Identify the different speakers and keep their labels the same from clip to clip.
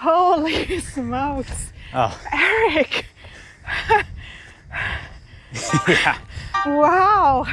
Speaker 1: Holy smokes.
Speaker 2: Oh.
Speaker 1: Eric.
Speaker 2: Yeah.
Speaker 1: Wow.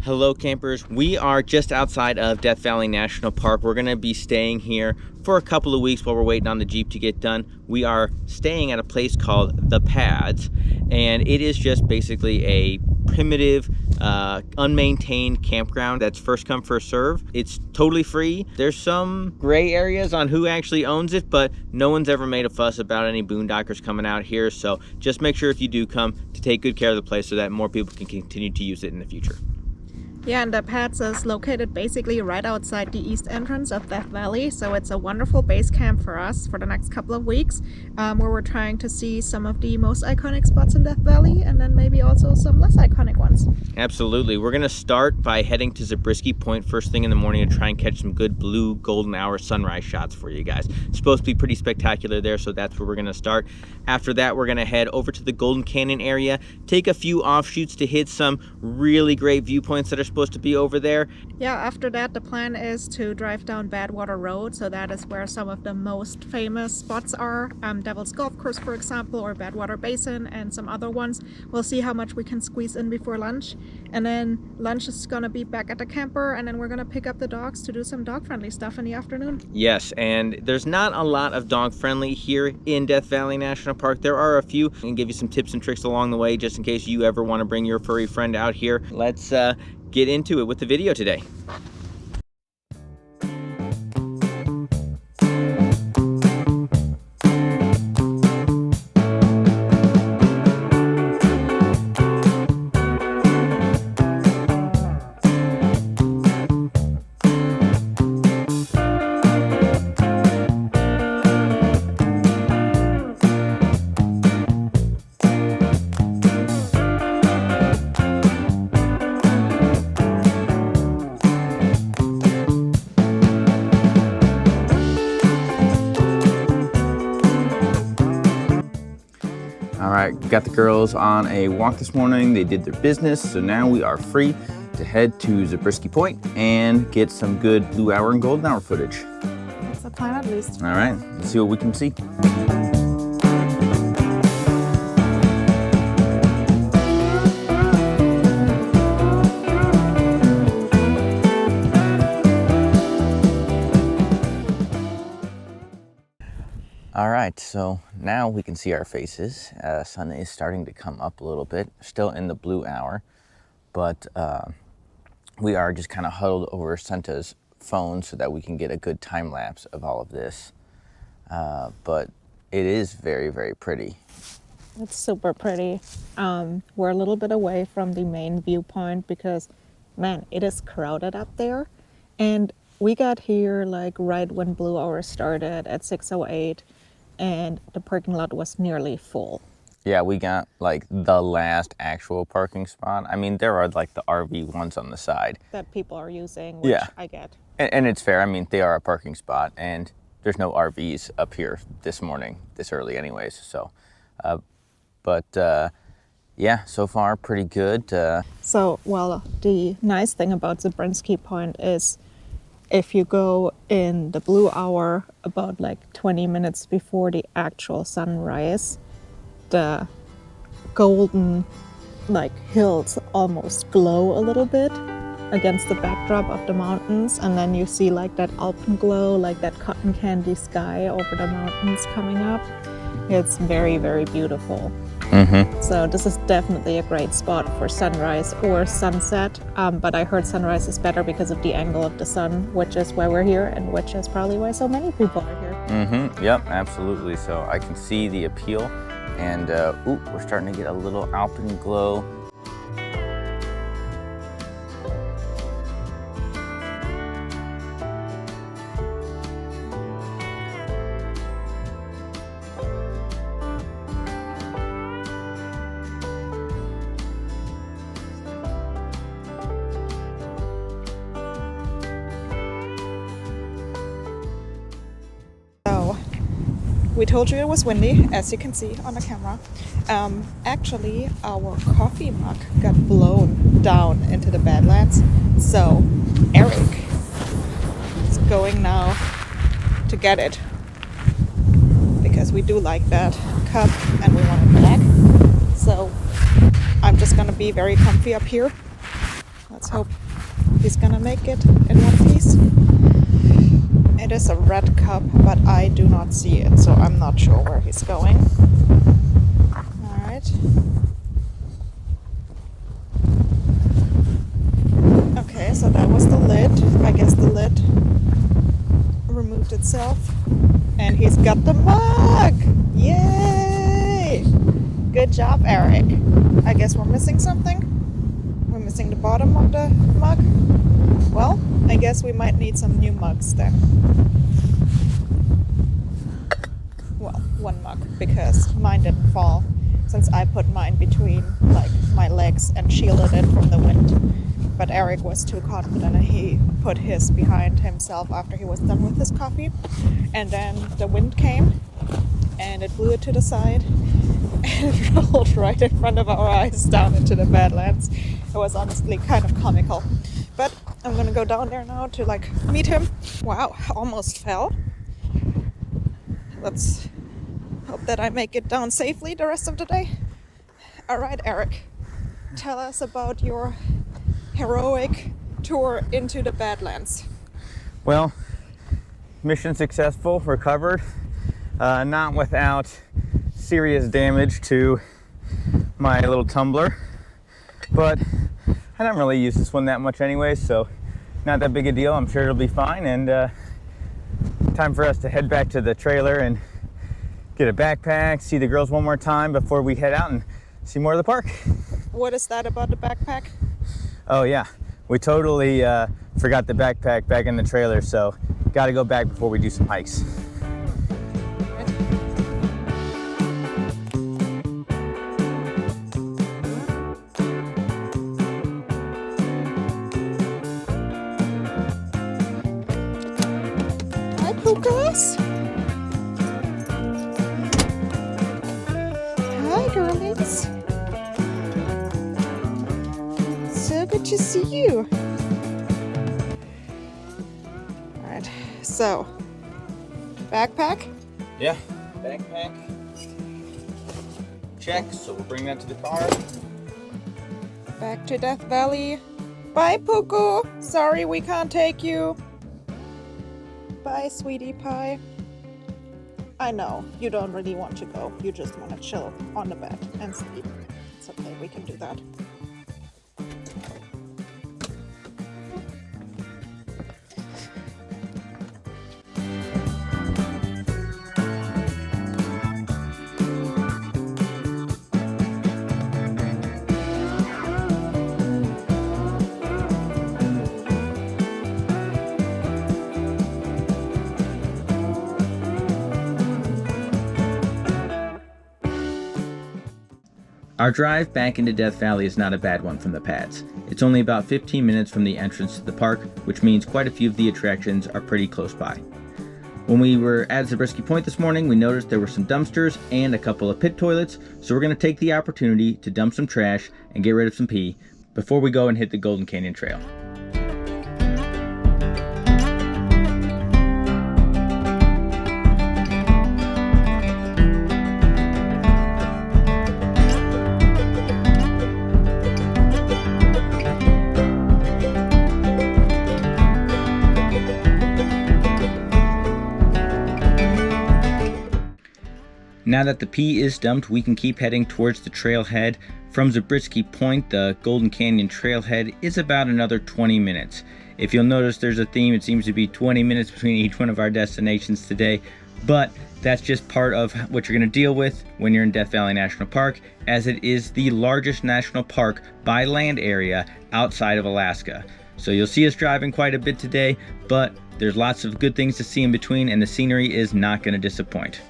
Speaker 2: Hello campers, we are just outside of Death Valley National Park. We're gonna be staying here for a couple of weeks while we're waiting on the Jeep to get done. We are staying at a place called The Pads, and it is just basically a primitive, unmaintained campground that's first come, first serve. It's totally free. There's some gray areas on who actually owns it, but no one's ever made a fuss about any boondockers coming out here, so just make sure if you do come to take good care of the place so that more people can continue to use it in the future.
Speaker 1: Yeah, and the Pads is located basically right outside the east entrance of Death Valley, so it's a wonderful base camp for us for the next couple of weeks, where we're trying to see some of the most iconic spots in Death Valley, and then maybe also some less iconic ones.
Speaker 2: Absolutely. We're going to start by heading to Zabriskie Point first thing in the morning to try and catch some good blue golden hour sunrise shots for you guys. It's supposed to be pretty spectacular there, so that's where we're going to start. After that, we're going to head over to the Golden Canyon area, take a few offshoots to hit some really great viewpoints that are supposed to be over there.
Speaker 1: Yeah, after that the plan is to drive down Badwater Road, so that is where some of the most famous spots are. Devil's Golfcourse, for example, or Badwater Basin, and some other ones. We'll see how much we can squeeze in before lunch, and then lunch is gonna be back at the camper, and then we're gonna pick up the dogs to do some dog-friendly stuff in the afternoon.
Speaker 2: Yes, and there's not a lot of dog-friendly here in Death Valley National Park. There are a few. I can give you some tips and tricks along the way just in case you ever want to bring your furry friend out here. Let's get into it with the video today. Got the girls on a walk this morning. They did their business, so now we are free to head to Zabriskie Point and get some good blue hour and golden hour footage.
Speaker 1: That's the plan, at least.
Speaker 2: All right, let's see what we can see. All right, so now we can see our faces. Sun is starting to come up a little bit, still in the blue hour, but we are just kind of huddled over Senta's phone so that we can get a good time lapse of all of this. But it is very, very pretty.
Speaker 1: It's super pretty. We're a little bit away from the main viewpoint because, man, it is crowded up there. And we got here like right when blue hour started at 6:08. And the parking lot was nearly full.
Speaker 2: Yeah, we got like the last actual parking spot. I mean, there are like the RV ones on the side
Speaker 1: that people are using, which I get.
Speaker 2: And it's fair. I mean, they are a parking spot, and there's no RVs up here this morning, this early anyways. So, yeah, so far pretty good.
Speaker 1: So, well, the nice thing about Zabriskie Point is if you go in the blue hour about like 20 minutes before the actual sunrise, the golden like hills almost glow a little bit against the backdrop of the mountains, and then you see like that alpenglow, like that cotton candy sky over the mountains coming up. It's very, very beautiful. Mm-hmm. So this is definitely a great spot for sunrise or sunset, but I heard sunrise is better because of the angle of the sun, which is why we're here, and which is probably why so many people are here.
Speaker 2: Mm-hmm. Yep, absolutely. So I can see the appeal, and we're starting to get a little alpenglow.
Speaker 1: we told you it was windy, as you can see on the camera. Actually, our coffee mug got blown down into the Badlands. So Eric is going now to get it, because we do like that cup and we want it back. So I'm just gonna be very comfy up here. Let's hope he's gonna make it in one piece. It is a red cup, but I do not see it, so I'm not sure where he's going. Alright. Okay, so that was the lid. I guess the lid removed itself. And he's got the mug! Yay! Good job, Eric. I guess we're missing something. We're missing the bottom of the mug. Well, I guess we might need some new mugs then. Well, one mug, because mine didn't fall, since I put mine between like my legs and shielded it from the wind. But Eric was too confident and he put his behind himself after he was done with his coffee. And then the wind came and it blew it to the side and it rolled right in front of our eyes down into the Badlands. It was honestly kind of comical. But I'm gonna go down there now to like meet him. Wow, almost fell. Let's hope that I make it down safely the rest of the day. Alright, Eric, tell us about your heroic tour into the Badlands.
Speaker 2: Well, mission successful, recovered, not without serious damage to my little tumbler, but I don't really use this one that much anyway, so not that big a deal. I'm sure it'll be fine, and time for us to head back to the trailer and get a backpack, see the girls one more time before we head out and see more of the park.
Speaker 1: What is that about the backpack?
Speaker 2: Oh yeah, we totally forgot the backpack back in the trailer, so gotta go back before we do some hikes.
Speaker 1: Hi, Pukas. Hi, girlies. So good to see you. Alright, so backpack?
Speaker 2: Yeah, backpack. Check, so we'll bring that to the car.
Speaker 1: Back to Death Valley. Bye, Puku. Sorry we can't take you. Bye, sweetie pie. I know, you don't really want to go. You just want to chill on the bed and sleep. It's okay, we can do that.
Speaker 2: Our drive back into Death Valley is not a bad one from the pads. It's only about 15 minutes from the entrance to the park, which means quite a few of the attractions are pretty close by. When we were at Zabriskie Point this morning, we noticed there were some dumpsters and a couple of pit toilets, so we're going to take the opportunity to dump some trash and get rid of some pee before we go and hit the Golden Canyon Trail. Now that the pee is dumped, we can keep heading towards the trailhead. From Zabriskie Point, the Golden Canyon trailhead is about another 20 minutes. If you'll notice, there's a theme. It seems to be 20 minutes between each one of our destinations today, but that's just part of what you're going to deal with when you're in Death Valley National Park, as it is the largest national park by land area outside of Alaska. So you'll see us driving quite a bit today, but there's lots of good things to see in between, and the scenery is not going to disappoint.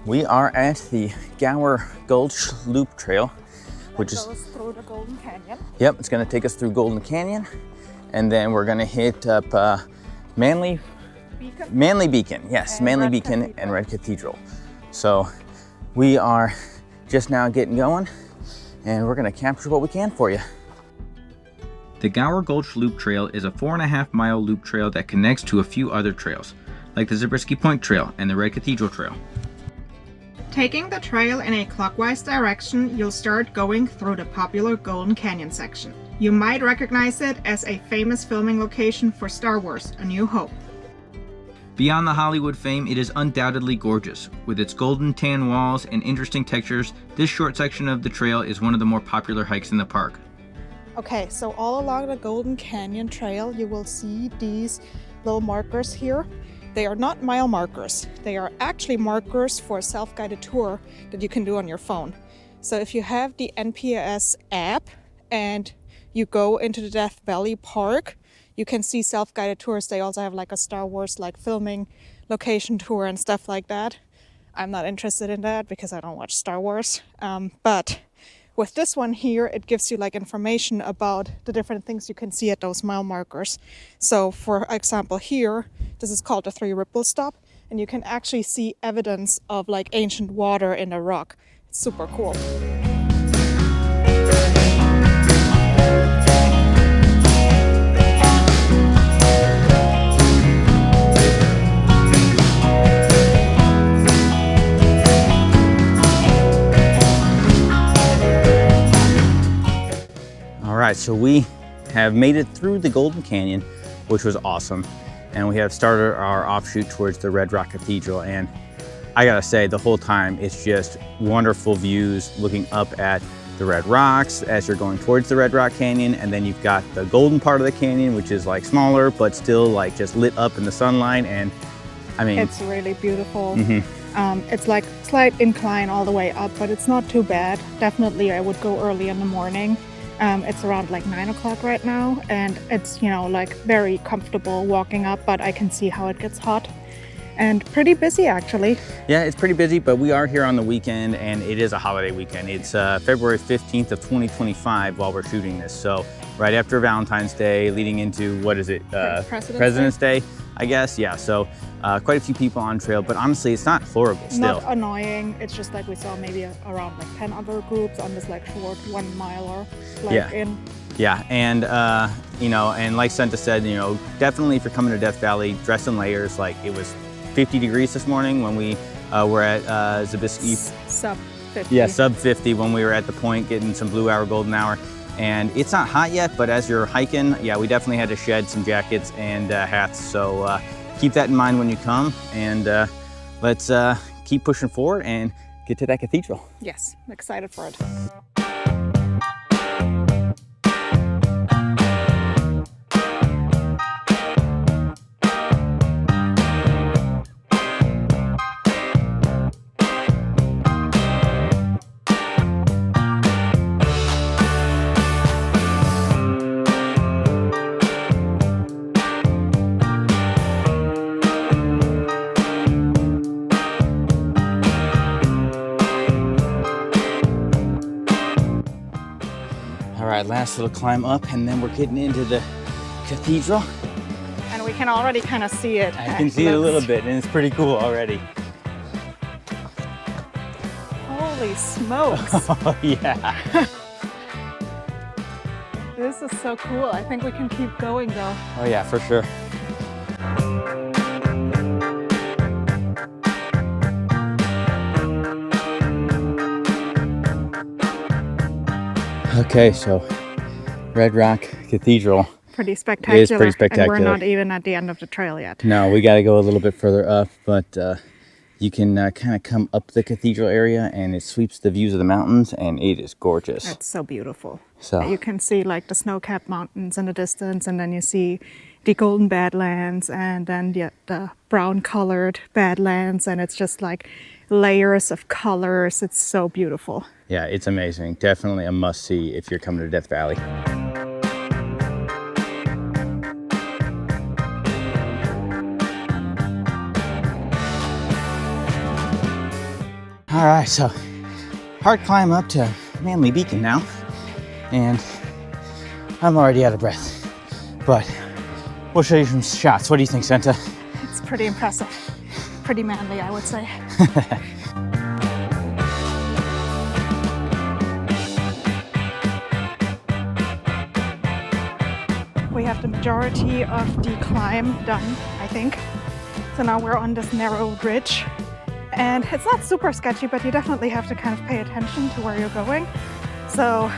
Speaker 2: We are at the Gower Gulch Loop Trail, which
Speaker 1: goes through the Golden Canyon.
Speaker 2: Yep, it's going to take us through Golden Canyon, and then we're going to hit up Manly
Speaker 1: Beacon?
Speaker 2: Manly Beacon, yes,
Speaker 1: And
Speaker 2: Manly
Speaker 1: Red
Speaker 2: Beacon
Speaker 1: Cathedral.
Speaker 2: and Red Cathedral. So we are just now getting going, and we're gonna capture what we can for you. The Gower Gulch Loop Trail is a 4.5-mile loop trail that connects to a few other trails, like the Zabriskie Point Trail and the Red Cathedral Trail.
Speaker 1: Taking the trail in a clockwise direction, you'll start going through the popular Golden Canyon section. You might recognize it as a famous filming location for Star Wars: A New Hope.
Speaker 2: Beyond the Hollywood fame, it is undoubtedly gorgeous. With its golden tan walls and interesting textures, this short section of the trail is one of the more popular hikes in the park.
Speaker 1: Okay, so all along the Golden Canyon Trail, you will see these little markers here. They are not mile markers. They are actually markers for a self-guided tour that you can do on your phone. So if you have the NPS app and you go into the Death Valley Park, you can see self-guided tours. They also have like a Star Wars like filming location tour and stuff like that. I'm not interested in that because I don't watch Star Wars. But with this one here, it gives you like information about the different things you can see at those mile markers. So for example here, this is called the Three Ripple Stop, and you can actually see evidence of like ancient water in the rock. It's super cool.
Speaker 2: All right, so we have made it through the Golden Canyon, which was awesome. And we have started our offshoot towards the Red Rock Cathedral. And I gotta say, the whole time, it's just wonderful views looking up at the Red Rocks as you're going towards the Red Rock Canyon. And then you've got the golden part of the canyon, which is like smaller, but still like just lit up in the sunlight. And I mean,
Speaker 1: it's really beautiful. It's like slight incline all the way up, but it's not too bad. Definitely I would go early in the morning. It's around like 9 o'clock right now, and it's, you know, like very comfortable walking up, but I can see how it gets hot and pretty busy actually.
Speaker 2: Yeah, it's pretty busy, but we are here on the weekend, and it is a holiday weekend. It's February 15th of 2025 while we're shooting this. So right after Valentine's Day, leading into, what is it? President's Day, I guess. Yeah, so quite a few people on trail, but honestly, it's not horrible still.
Speaker 1: Not annoying. It's just like we saw maybe around like 10 other groups on this like short 1 miler. Like
Speaker 2: Yeah, and you know, and like Senta said, you know, definitely if you're coming to Death Valley, dress in layers. Like it was 50 degrees this morning when we were at Zabriskie.
Speaker 1: Sub 50.
Speaker 2: Yeah, sub 50 when we were at the point getting some blue hour, golden hour. And it's not hot yet, but as you're hiking, yeah, we definitely had to shed some jackets and hats. So keep that in mind when you come, and let's keep pushing forward and get to that cathedral.
Speaker 1: Yes, I'm excited for it.
Speaker 2: All right, last little climb up, and then we're getting into the cathedral.
Speaker 1: And we can already kind of see it.
Speaker 2: I can see it a little bit, and it's pretty cool already.
Speaker 1: Holy smokes.
Speaker 2: Oh, yeah.
Speaker 1: This is so cool. I think we can keep going though.
Speaker 2: Oh, yeah, for sure. Okay, so Red Rock Cathedral.
Speaker 1: Pretty spectacular.
Speaker 2: It is pretty spectacular.
Speaker 1: And we're not even at the end of the trail yet.
Speaker 2: No, we got to go a little bit further up, but you can kind of come up the cathedral area, and it sweeps the views of the mountains, and it is gorgeous.
Speaker 1: It's so beautiful.
Speaker 2: So
Speaker 1: you can see like the snow-capped mountains in the distance, and then you see the golden Badlands, and then the brown-colored Badlands, and it's just like layers of colors. It's so beautiful.
Speaker 2: Yeah, it's amazing. Definitely a must-see if you're coming to Death Valley. All right, so hard climb up to Manly Beacon now, and I'm already out of breath, but we'll show you some shots. What do you think, Senta?
Speaker 1: It's pretty impressive. Pretty manly, I would say. We have the majority of the climb done, I think. So now we're on this narrow ridge. And it's not super sketchy, but you definitely have to kind of pay attention to where you're going. So,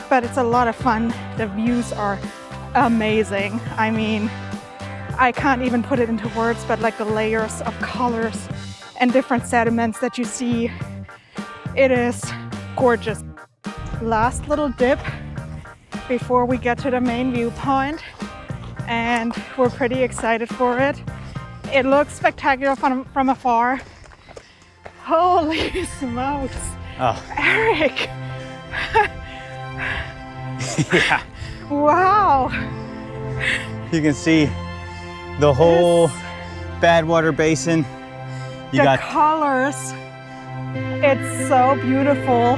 Speaker 1: but it's a lot of fun. The views are amazing. I mean, I can't even put it into words, but like the layers of colors and different sediments that you see, it is gorgeous. Last little dip before we get to the main viewpoint, and we're pretty excited for it. It looks spectacular from afar. Holy smokes.
Speaker 3: Oh.
Speaker 1: Eric.
Speaker 3: Yeah.
Speaker 1: Wow.
Speaker 3: You can see the whole Badwater Basin. You got
Speaker 1: colors. It's so beautiful.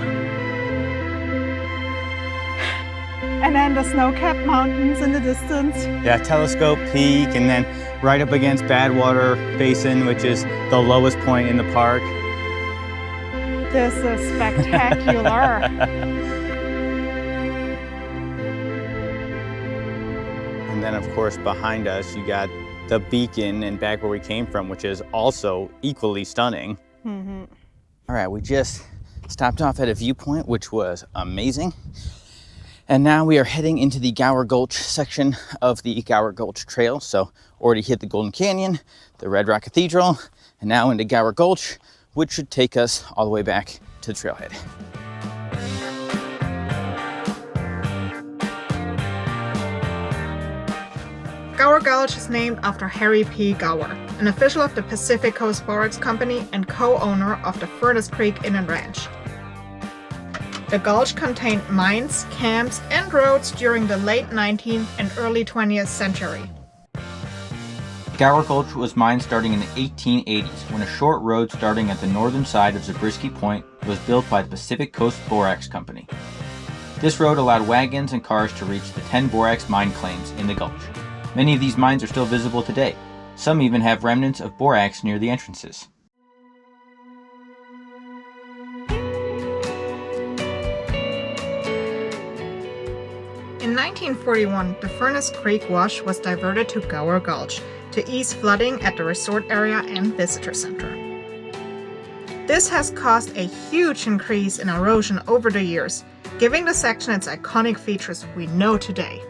Speaker 1: And then the snow-capped mountains in the distance.
Speaker 3: Yeah, Telescope Peak, and then right up against Badwater Basin, which is the lowest point in the park.
Speaker 1: This is spectacular.
Speaker 3: And then of course behind us you got the beacon and back where we came from, which is also equally stunning.
Speaker 1: Mm-hmm.
Speaker 3: All right, we just stopped off at a viewpoint, which was amazing. And now we are heading into the Gower Gulch section of the Gower Gulch Trail. So already hit the Golden Canyon, the Red Rock Cathedral, and now into Gower Gulch, which should take us all the way back to the trailhead.
Speaker 1: Gower Gulch is named after Harry P. Gower, an official of the Pacific Coast Borax Company and co-owner of the Furnace Creek Inn and Ranch. The gulch contained mines, camps, and roads during the late 19th and early 20th century.
Speaker 2: Gower Gulch was mined starting in the 1880s when a short road starting at the northern side of Zabriskie Point was built by the Pacific Coast Borax Company. This road allowed wagons and cars to reach the 10 borax mine claims in the gulch. Many of these mines are still visible today. Some even have remnants of borax near the entrances.
Speaker 1: In 1941, the Furnace Creek wash was diverted to Gower Gulch to ease flooding at the resort area and visitor center. This has caused a huge increase in erosion over the years, giving the section its iconic features we know today.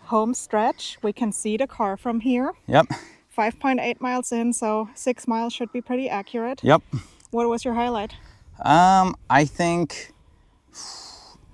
Speaker 1: Home stretch. We can see the car from here.
Speaker 3: Yep.
Speaker 1: 5.8 miles in, so 6 miles should be pretty accurate.
Speaker 3: Yep.
Speaker 1: What was your highlight?
Speaker 3: I think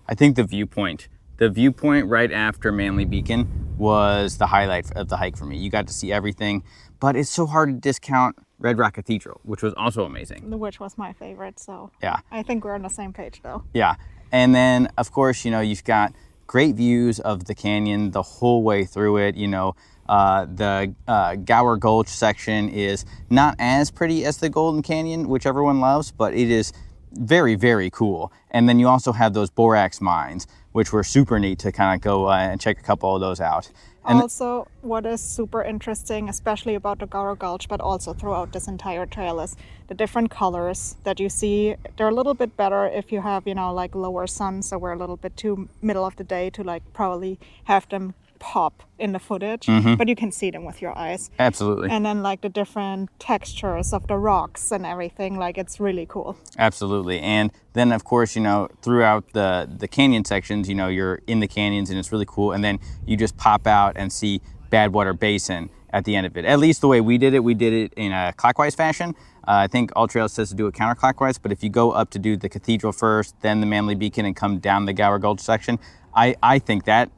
Speaker 3: the viewpoint. The viewpoint right after Manly Beacon was the highlight of the hike for me. You got to see everything, but it's so hard to discount Red Rock Cathedral, which was also amazing.
Speaker 1: Which was my favorite, so
Speaker 3: yeah.
Speaker 1: I think we're on the same page though.
Speaker 3: Yeah, and then of course, you know, you've got great views of the canyon the whole way through it. You know, the Gower Gulch section is not as pretty as the Golden Canyon, which everyone loves, but it is very, very cool. And then you also have those borax mines, which were super neat to kind of go and check a couple of those out. And
Speaker 1: also, what is super interesting, especially about the Gower Gulch, but also throughout this entire trail, is the different colors that you see. They're a little bit better if you have, you know, like lower sun, so we're a little bit too middle of the day to like probably have them pop in the footage, but you can see them with your eyes.
Speaker 3: Absolutely.
Speaker 1: And then like the different textures of the rocks and everything, like it's really cool.
Speaker 3: Absolutely. And then of course, you know, throughout the canyon sections, you know, you're in the canyons and it's really cool. And then you just pop out and see Badwater Basin at the end of it. At least the way we did it in a clockwise fashion. I think All Trails says to do it counterclockwise, but if you go up to do the cathedral first, then the Manly Beacon and come down the Gower Gulch section, I think that,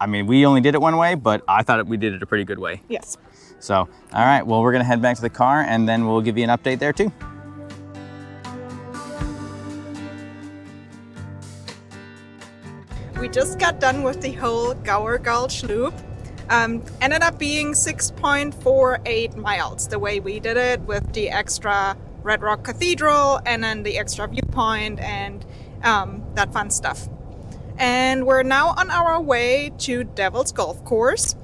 Speaker 3: I mean, we only did it one way, but I thought we did it a pretty good way.
Speaker 1: Yes.
Speaker 3: So, all right, well, we're gonna head back to the car and then we'll give you an update there too.
Speaker 1: We just got done with the whole Gower Gulch loop. Ended up being 6.48 miles the way we did it, with the extra Red Rock Cathedral and then the extra Viewpoint and that fun stuff. And we're now on our way to Devil's Golfcourse,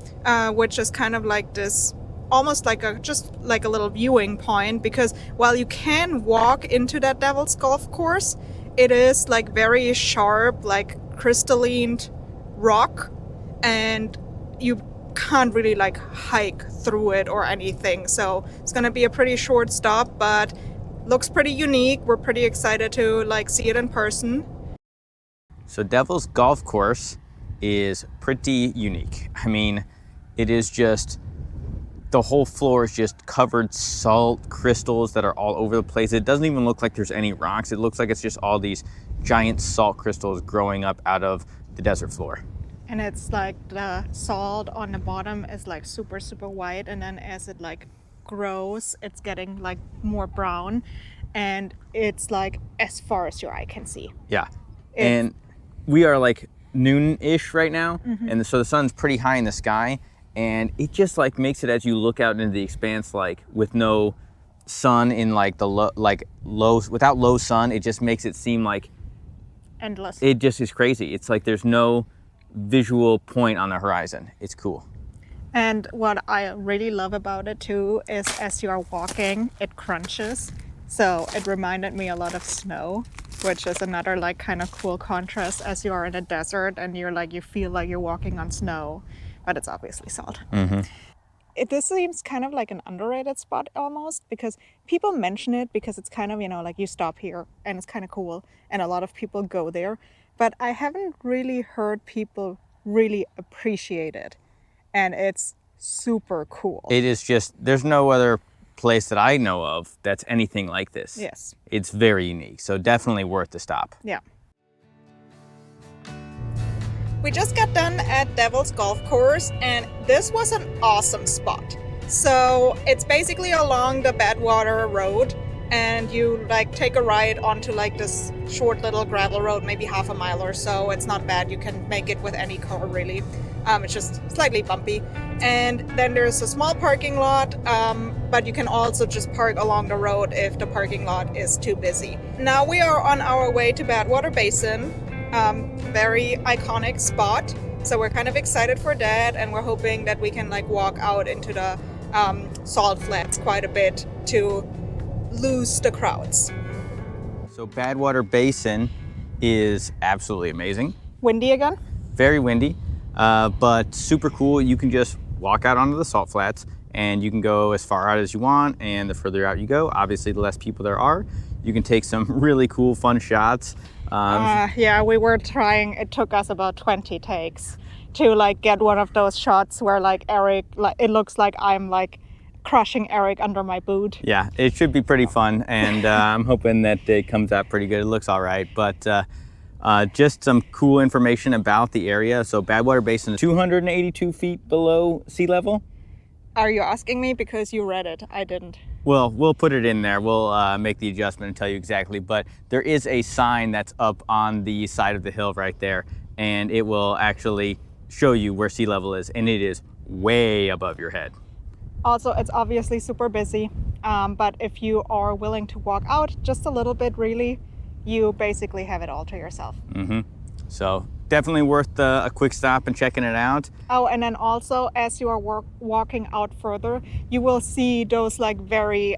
Speaker 1: which is kind of like this, almost like just like a little viewing point, because while you can walk into that Devil's Golfcourse, it is like very sharp, like crystalline rock, and you can't really like hike through it or anything. So it's gonna be a pretty short stop, but looks pretty unique. We're pretty excited to like see it in person.
Speaker 3: So Devil's Golfcourse is pretty unique. I mean, it is just, the whole floor is just covered salt crystals that are all over the place. It doesn't even look like there's any rocks. It looks like it's just all these giant salt crystals growing up out of the desert floor.
Speaker 1: And it's like the salt on the bottom is like super, super white. And then as it like grows, it's getting like more brown. And it's like as far as your eye can see.
Speaker 3: Yeah. And we are like noon-ish right now. And so the sun's pretty high in the sky. And it just like makes it, as you look out into the expanse, like with no sun in like the low, without low sun, it just makes it seem like
Speaker 1: endless.
Speaker 3: It just is crazy. It's like there's no visual point on the horizon. It's cool.
Speaker 1: And what I really love about it too is as you are walking, it crunches. So it reminded me a lot of snow, which is another like kind of cool contrast as you are in a desert and you're like, you feel like you're walking on snow, but it's obviously salt. This seems kind of like an underrated spot almost, because people mention it because it's kind of, you know, like you stop here and it's kind of cool and a lot of people go there, but I haven't really heard people really appreciate it, and it's super cool.
Speaker 3: It is just, there's no other place that I know of that's anything like this.
Speaker 1: Yes.
Speaker 3: It's very unique, so definitely worth the stop.
Speaker 1: Yeah. We just got done at Devil's Golfcourse, and this was an awesome spot. So it's basically along the Badwater Road, and you like take a ride onto like this short little gravel road, maybe half a mile or so. It's not bad. You can make it with any car really. It's just slightly bumpy. And then there's a small parking lot, but you can also just park along the road if the parking lot is too busy. Now we are on our way to Badwater Basin. Very iconic spot, so we're kind of excited for that, and we're hoping that we can like walk out into the salt flats quite a bit to lose the crowds.
Speaker 3: So Badwater Basin is absolutely amazing.
Speaker 1: Windy again?
Speaker 3: Very windy, but super cool. You can just walk out onto the salt flats and you can go as far out as you want, and the further out you go, obviously the less people there are. You can take some really cool fun shots.
Speaker 1: Yeah, we were trying. It took us about 20 takes to like get one of those shots where like Eric, like it looks like I'm like crushing Eric under my boot.
Speaker 3: Yeah, it should be pretty fun, and I'm hoping that it comes out pretty good. It looks all right, but just some cool information about the area. So Badwater Basin is 282 feet below sea level.
Speaker 1: Are you asking me because you read it? I didn't.
Speaker 3: Well, we'll put it in there. We'll make the adjustment and tell you exactly. But there is a sign that's up on the side of the hill right there, and it will actually show you where sea level is, and it is way above your head.
Speaker 1: Also, it's obviously super busy, but if you are willing to walk out just a little bit, really, you basically have it all to yourself.
Speaker 3: So definitely worth a quick stop and checking it out.
Speaker 1: Oh, and then also as you are walking out further, you will see those like very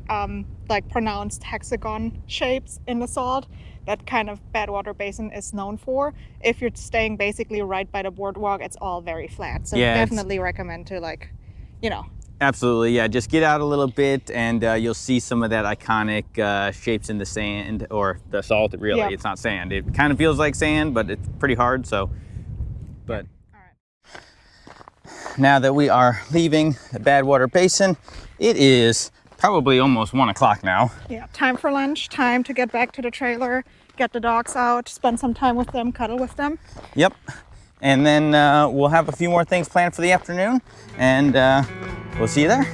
Speaker 1: like pronounced hexagon shapes in the salt that kind of Badwater Basin is known for. If you're staying basically right by the boardwalk, it's all very flat. So
Speaker 3: yeah,
Speaker 1: definitely recommend to like, you know.
Speaker 3: Absolutely, yeah. Just get out a little bit and you'll see some of that iconic shapes in the sand, or the salt. Really, It's not sand. It kind of feels like sand, but it's pretty hard, so. But
Speaker 1: all right.
Speaker 3: Now that we are leaving the Badwater Basin, it is probably almost 1 o'clock now.
Speaker 1: Yeah, time for lunch, time to get back to the trailer, get the dogs out, spend some time with them, cuddle with them.
Speaker 3: Yep. And then we'll have a few more things planned for the afternoon, and we'll see you there.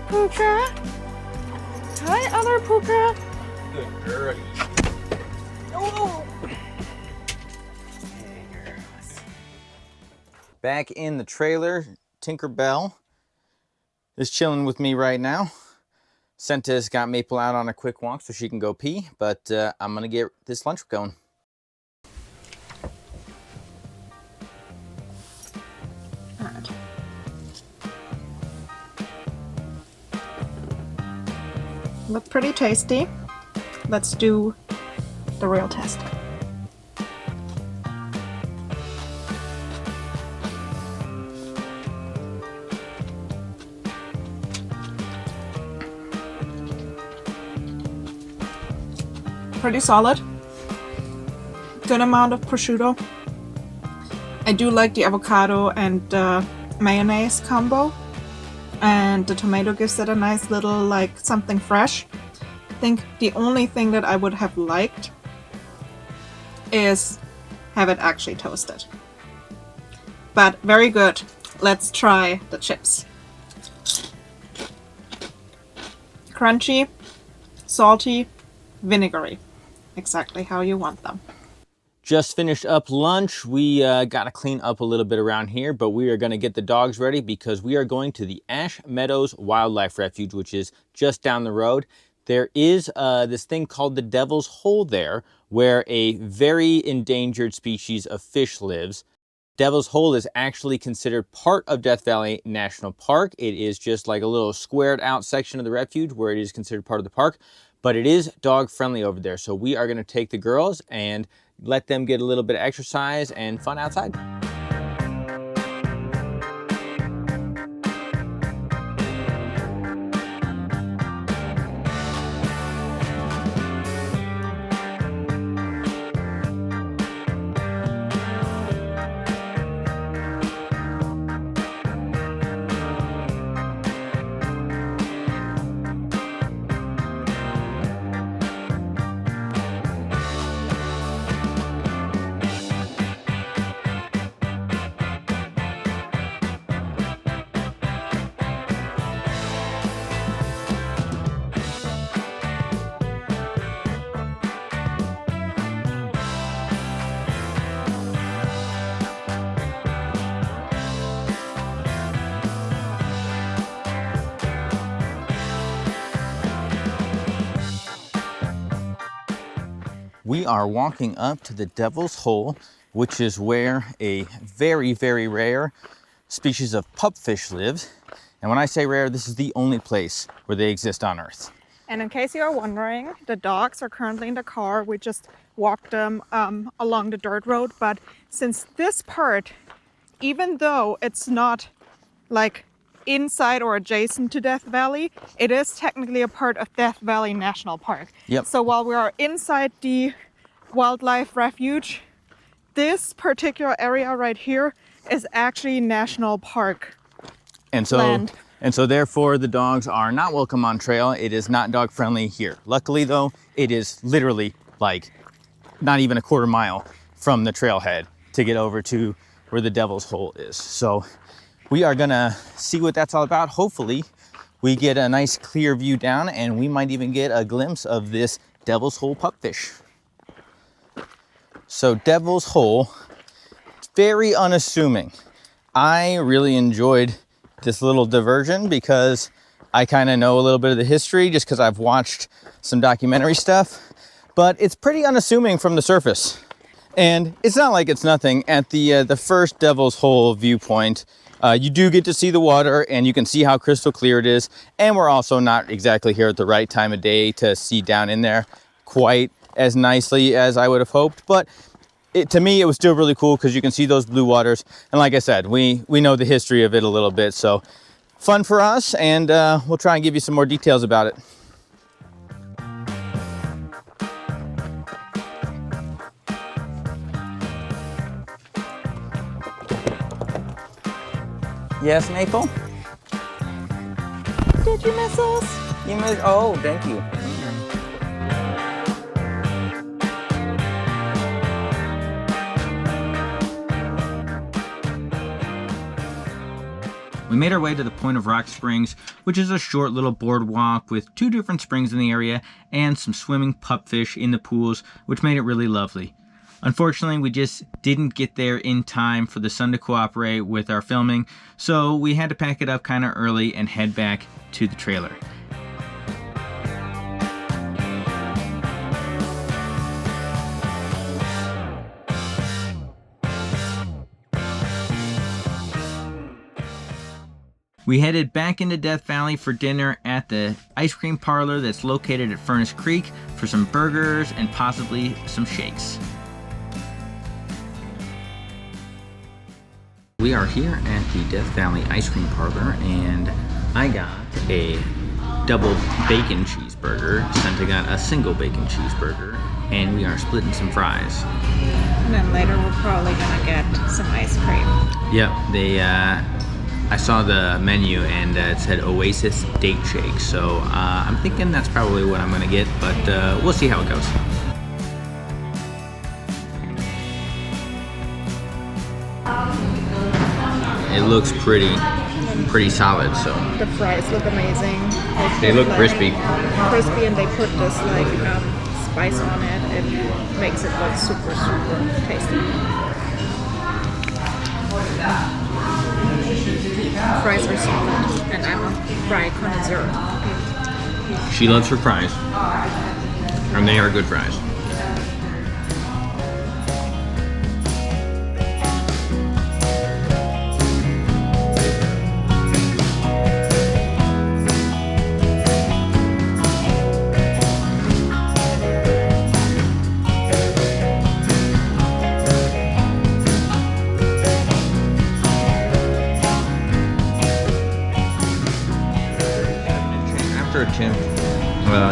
Speaker 1: Puka. Hi, other Puka.
Speaker 3: Good girl.
Speaker 1: Oh.
Speaker 3: Back in the trailer, Tinkerbell is chilling with me right now. Senta's got Maple out on a quick walk so she can go pee, but I'm gonna get this lunch going.
Speaker 1: All right. Look pretty tasty. Let's do the real test. Pretty solid. Good amount of prosciutto. I do like the avocado and mayonnaise combo, and the tomato gives it a nice little, like, something fresh. I think the only thing that I would have liked is have it actually toasted. But very good. Let's try the chips. Crunchy, salty, vinegary. Exactly how you want them.
Speaker 3: Just finished up lunch. We got to clean up a little bit around here, but we are going to get the dogs ready because we are going to the Ash Meadows Wildlife Refuge, which is just down the road. There is this thing called the Devil's Hole there, where a very endangered species of fish lives. Devil's Hole is actually considered part of Death Valley National Park. It is just like a little squared out section of the refuge where it is considered part of the park, but it is dog friendly over there. So we are going to take the girls and let them get a little bit of exercise and fun outside. We are walking up to the Devil's Hole, which is where a very, very rare species of pupfish lives. And when I say rare, this is the only place where they exist on Earth.
Speaker 1: And in case you are wondering, the dogs are currently in the car. We just walked them along the dirt road. But since this part, even though it's not like inside or adjacent to Death Valley, it is technically a part of Death Valley National Park.
Speaker 3: Yep.
Speaker 1: So while we are inside the wildlife refuge, this particular area right here is actually national park land.
Speaker 3: And so therefore the dogs are not welcome on trail. It is not dog friendly here. Luckily though, it is literally like not even a quarter mile from the trailhead to get over to where the Devil's Hole is. So we are gonna see what that's all about. Hopefully we get a nice clear view down and we might even get a glimpse of this Devil's Hole pupfish. So Devil's Hole, it's very unassuming. I really enjoyed this little diversion because I kind of know a little bit of the history just because I've watched some documentary stuff, but it's pretty unassuming from the surface. And it's not like it's nothing. At the first Devil's Hole viewpoint, you do get to see the water and you can see how crystal clear it is. And we're also not exactly here at the right time of day to see down in there quite as nicely as I would have hoped. But to me, it was still really cool because you can see those blue waters. And like I said, we know the history of it a little bit. So fun for us, and we'll try and give you some more details about it. Yes, Maple?
Speaker 1: Did you miss us?
Speaker 3: You missed, oh, thank you.
Speaker 2: We made our way to the Point of Rock Springs, which is a short little boardwalk with 2 different springs in the area and some swimming pupfish in the pools, which made it really lovely. Unfortunately, we just didn't get there in time for the sun to cooperate with our filming, so we had to pack it up kind of early and head back to the trailer. We headed back into Death Valley for dinner at the ice cream parlor that's located at Furnace Creek for some burgers and possibly some shakes. We are here at the Death Valley ice cream parlor, and I got a double bacon cheeseburger. Santa got a single bacon cheeseburger, and we are splitting some fries.
Speaker 1: And then later we're probably gonna get some ice cream.
Speaker 2: Yep, I saw the menu and it said Oasis Date Shake, so I'm thinking that's probably what I'm gonna get, but we'll see how it goes. It looks pretty solid, so.
Speaker 1: The fries look amazing.
Speaker 2: They look crispy.
Speaker 1: Crispy, and they put this like spice on it. It makes it look super, super tasty. Fries are solid, and I'm a fry connoisseur.
Speaker 2: She loves her fries, and they are good fries.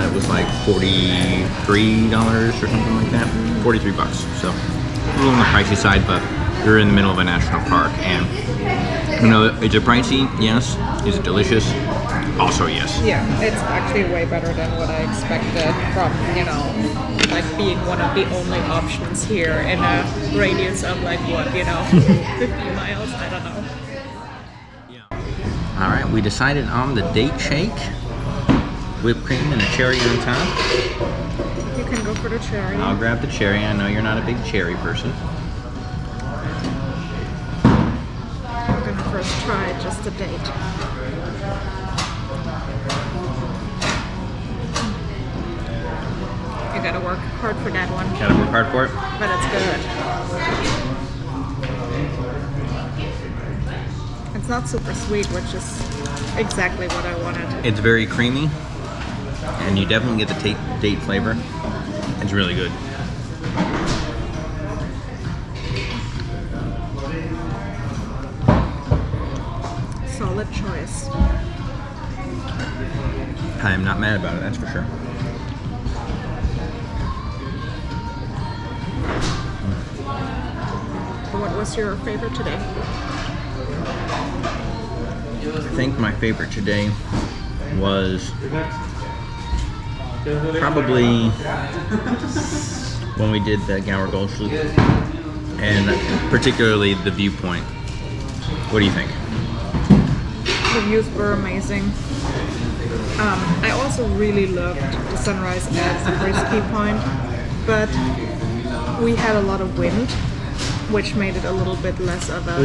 Speaker 2: It was like $43 or something like that. 43 bucks. So a little on the pricey side, but you're in the middle of a national park. And you know, is it pricey? Yes. Is it delicious? Also yes.
Speaker 1: Yeah, it's actually way better than what I expected from, you know, like being one of the only options here in a radius of like what, you know, 50 miles? I don't know.
Speaker 2: All right, we decided on the date shake. Whipped cream and a cherry on top.
Speaker 1: You can go for the cherry.
Speaker 2: I'll grab the cherry. I know you're not a big cherry person.
Speaker 1: I'm gonna first try just a date. You gotta work hard for that one.
Speaker 2: Gotta work hard for it.
Speaker 1: But it's good. It's not super sweet, which is exactly what I wanted.
Speaker 2: It's very creamy. And you definitely get the date flavor. It's really good.
Speaker 1: Solid choice.
Speaker 2: I am not mad about it, that's for sure.
Speaker 1: What was your favorite today?
Speaker 2: I think my favorite today was probably when we did the Gower Gulch loop, and particularly the Viewpoint. What do you think?
Speaker 1: The views were amazing. I also really loved the sunrise at Zabriskie Point, but we had a lot of wind, which made it a little bit less of a,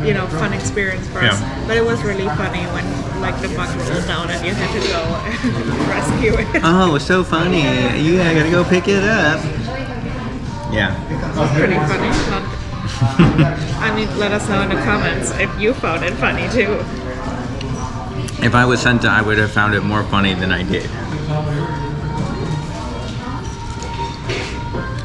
Speaker 1: you know, fun experience for us.
Speaker 2: Yeah.
Speaker 1: But it was really funny when, like, the bug rolled down and you had to go and rescue it.
Speaker 2: Oh, it's so funny. Yeah, I gotta go pick it up. Yeah.
Speaker 1: It was pretty funny. I mean, let us know in the comments if you found it funny too.
Speaker 2: If I was Santa, I would have found it more funny than I did.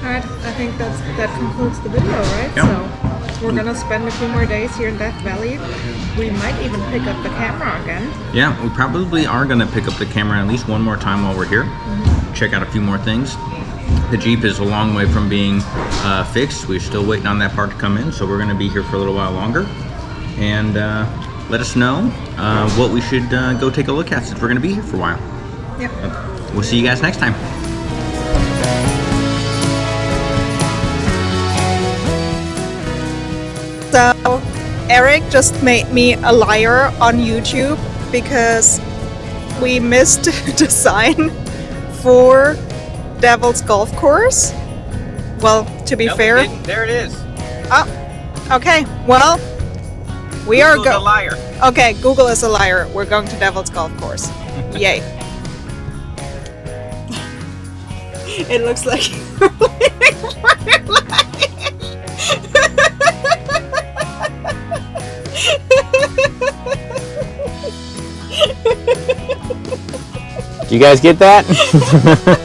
Speaker 1: Alright, I think that concludes the video, right?
Speaker 2: Yep.
Speaker 1: So we're gonna spend a few more days here in Death Valley. We might even pick up the camera again.
Speaker 2: Yeah, we probably are gonna pick up the camera at least one more time while we're here. Check out a few more things. The Jeep is a long way from being fixed. We're still waiting on that part to come in, so we're gonna be here for a little while longer. And let us know what we should go take a look at since we're gonna be here for a while.
Speaker 1: Yep.
Speaker 2: We'll see you guys next time.
Speaker 1: So Eric just made me a liar on YouTube because we missed the sign for Devil's Golf Course. Well, to be fair.
Speaker 2: There it is.
Speaker 1: Oh, okay. Well, we are
Speaker 2: Google's a liar.
Speaker 1: Okay, Google is a liar. We're going to Devil's Golf Course. Yay. It looks like
Speaker 3: Do you guys get that?